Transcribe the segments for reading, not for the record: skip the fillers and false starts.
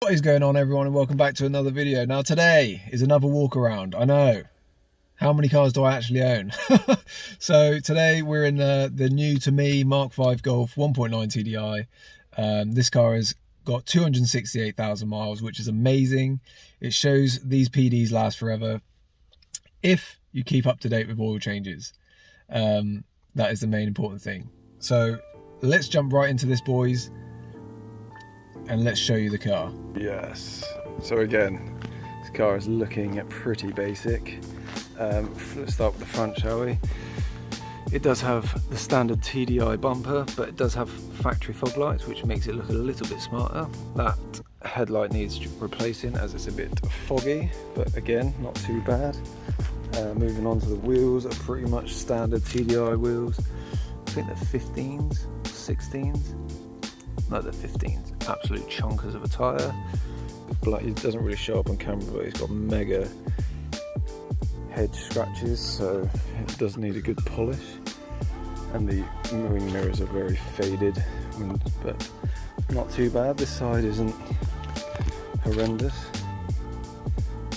What is going on, everyone, and welcome back to another video. Now today is another walk around. I know, how many cars do I actually own? So today we're in the new to me Mark 5 Golf 1.9 TDI. This car has got 268,000 miles, which is amazing. It shows these PDs last forever if you keep up to date with oil changes. That is the main important thing. So let's jump right into this, boys, and let's show you the car. Yes, so again, this car is looking pretty basic. Let's start with the front, shall we? It does have the standard TDI bumper, but it does have factory fog lights, which makes it look a little bit smarter. That headlight needs replacing as it's a bit foggy, but again, not too bad. Moving on to the wheels, are pretty much standard TDI wheels. I think they're 15s, 16s. No, they're 15s. Absolute chonkers of a tyre. It doesn't really show up on camera, but it's got mega head scratches, so it does need a good polish. And the wing mirrors are very faded, but not too bad. This side isn't horrendous.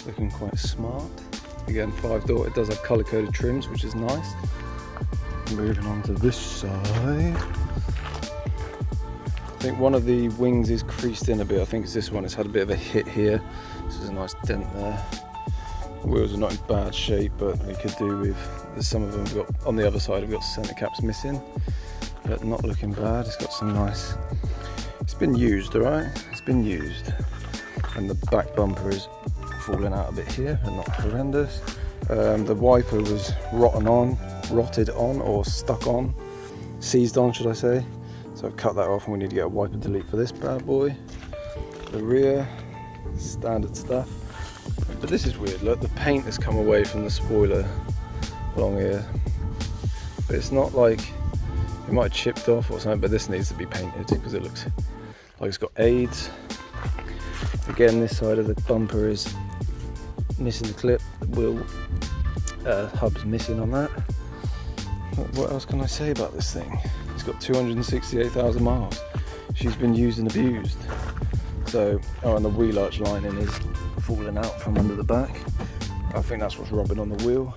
Looking quite smart. Again, 5-door. It does have colour-coded trims, which is nice. Moving on to this side. I think one of the wings is creased in a bit. I think it's this one. It's had a bit of a hit here. This is a nice dent there. The wheels are not in bad shape, but we could do with, there's some of them we've got on the other side. We've got centre caps missing, but not looking bad. It's got some nice, it's been used, all right? It's been used. And the back bumper is falling out a bit here, but not horrendous. The wiper was rotted on, or stuck on, seized on, should I say. So I've cut that off, and we need to get a wiper delete for this bad boy. The rear, standard stuff. But this is weird, look, the paint has come away from the spoiler along here. But it's not like, it might have chipped off or something, but this needs to be painted because it looks like it's got aids. Again, this side of the bumper is missing the clip, the wheel hub's missing on that. What else can I say about this thing? It's got 268,000 miles. She's been used and abused. So, oh, and the wheel arch lining is falling out from under the back. I think that's what's rubbing on the wheel.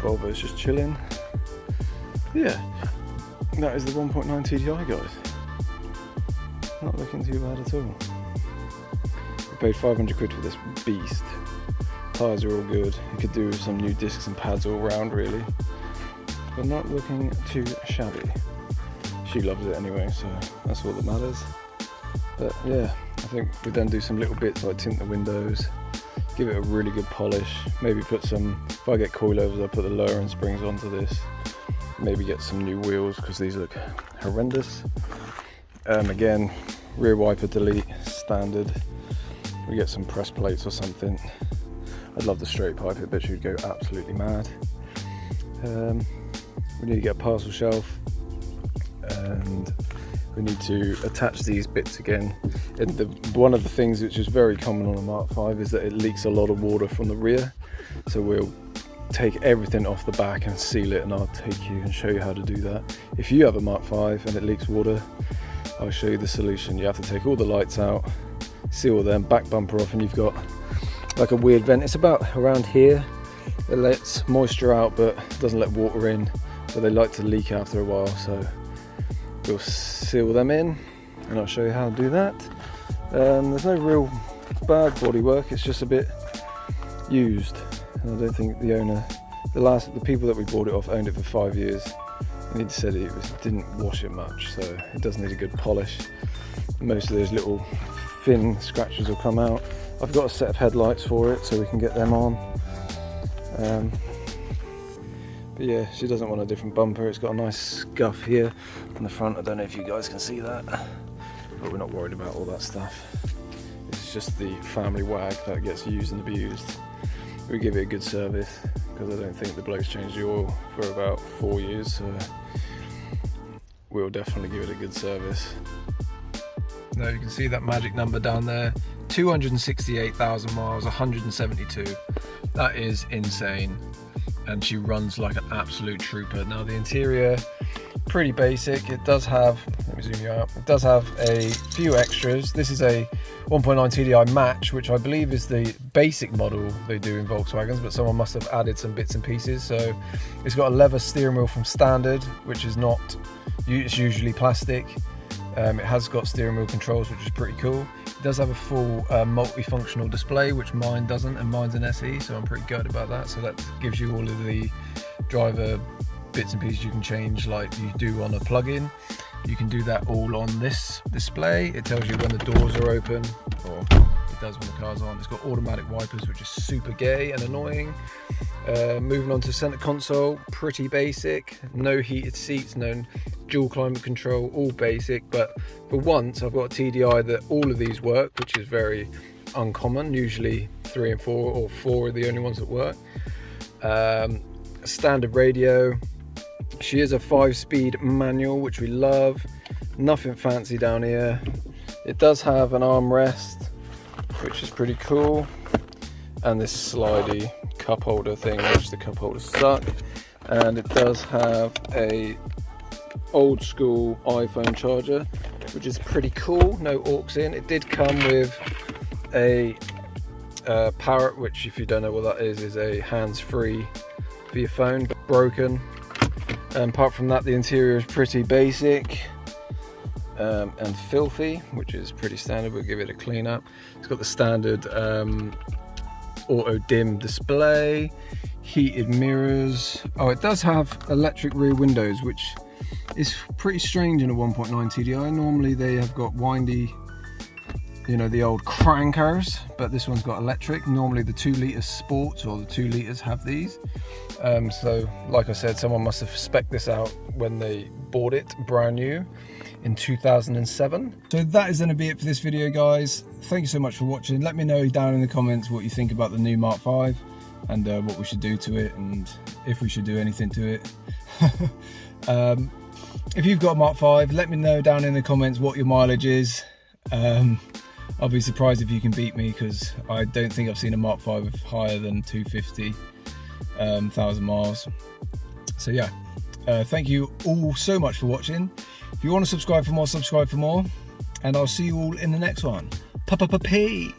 Volvo's just chilling. Yeah, that is the 1.9 TDI, guys. Not looking too bad at all. We paid 500 quid for this beast. Tyres are all good. You could do with some new discs and pads all round, really. But not looking too shabby. She loves it anyway, so that's all that matters. But yeah, I think we then do some little bits like tint the windows, give it a really good polish, maybe put some, if I get coilovers, I'll put the lowering springs onto this, maybe get some new wheels because these look horrendous. Again, rear wiper delete, standard. We get some press plates or something. I'd love the straight pipe, I bet she'd go absolutely mad. We need to get a parcel shelf, and we need to attach these bits again. And one of the things which is very common on a Mark 5 is that it leaks a lot of water from the rear. So we'll take everything off the back and seal it, and I'll take you and show you how to do that. If you have a Mark 5 and it leaks water, I'll show you the solution. You have to take all the lights out, seal them, back bumper off, and you've got like a weird vent. It's about around here. It lets moisture out but doesn't let water in, so they like to leak after a while. So we'll seal them in, and I'll show you how to do that. There's no real bad bodywork, it's just a bit used. And I don't think the owner, the people that we bought it off owned it for 5 years, and he said it didn't wash it much, so it does need a good polish. Most of those little thin scratches will come out. I've got a set of headlights for it, so we can get them on. But yeah, she doesn't want a different bumper. It's got a nice scuff here on the front. I don't know if you guys can see that, but we're not worried about all that stuff. It's just the family wag that gets used and abused. We give it a good service because I don't think the bloke's changed the oil for about 4 years, so we'll definitely give it a good service. Now you can see that magic number down there, 268,000 miles, 172. That is insane. And she runs like an absolute trooper. Now the interior, pretty basic. It does have, let me zoom you out, it does have a few extras. This is a 1.9 TDI match, which I believe is the basic model they do in Volkswagens, but someone must have added some bits and pieces. So it's got a leather steering wheel from standard, which is not, it's usually plastic. It has got steering wheel controls, which is pretty cool. It does have a full multifunctional display, which mine doesn't, and mine's an SE, so I'm pretty good about that. So that gives you all of the driver bits and pieces you can change like you do on a plug-in. You can do that all on this display. It tells you when the doors are open, or it does when the car's on. It's got automatic wipers, which is super gay and annoying. Moving on to center console, pretty basic. No heated seats, no dual climate control, all basic. But for once, I've got a TDI that all of these work, which is very uncommon. Usually 3 and 4, or 4 are the only ones that work. Standard radio. She is a 5-speed manual, which we love. Nothing fancy down here. It does have an armrest, which is pretty cool, and this slidey cup holder thing, which the cup holders suck. And it does have a old school iPhone charger, which is pretty cool. No aux in. It did come with a Parrot, which, if you don't know what that is a hands-free for your phone, but broken. And apart from that, the interior is pretty basic and filthy, which is pretty standard. We'll give it a clean up. It's got the standard auto dim display, heated mirrors. Oh, it does have electric rear windows, which is pretty strange in a 1.9 TDI. Normally they have got windy, you know, the old crankers, but this one's got electric. Normally the 2-litre sports or the 2 litres have these. So like I said, someone must have spec'd this out when they bought it brand new in 2007. So that is going to be it for this video, guys. Thank you so much for watching. Let me know down in the comments what you think about the new Mark 5 and what we should do to it, and if we should do anything to it. If you've got a Mark 5, let me know down in the comments what your mileage is. I'll be surprised if you can beat me, because I don't think I've seen a Mark 5 higher than 250,000 miles. So yeah, thank you all so much for watching. If you want to subscribe for more, subscribe for more, and I'll see you all in the next one. Peace.